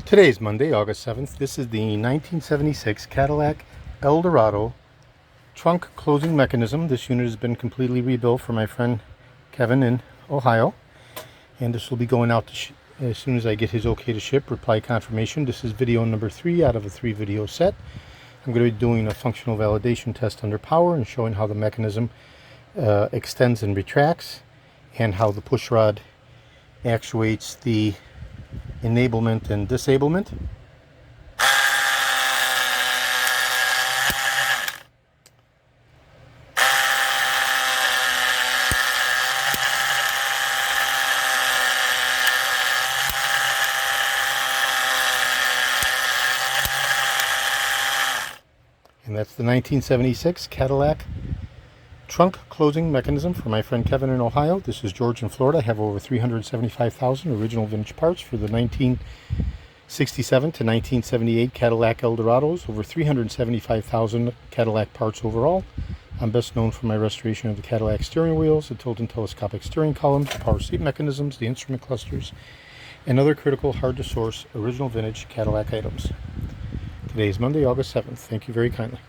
Today is Monday, August 7th. This is the 1976 Cadillac Eldorado trunk closing mechanism. This unit has been completely rebuilt for my friend Kevin in Ohio. And this will be going out as soon as I get his okay to ship, reply confirmation. This is video number 3 out of a 3-video set. I'm going to be doing a functional validation test under power and showing how the mechanism extends and retracts and how the push rod actuates the enablement and disablement. And that's the 1976 Cadillac trunk closing mechanism for my friend Kevin in Ohio. This is George in Florida. I have over 375,000 original vintage parts for the 1967 to 1978 Cadillac Eldorados, over 375,000 Cadillac parts overall. I'm best known for my restoration of the Cadillac steering wheels, the tilt and telescopic steering columns, the power seat mechanisms, the instrument clusters, and other critical, hard-to-source, original vintage Cadillac items. Today is Monday, August 7th. Thank you very kindly.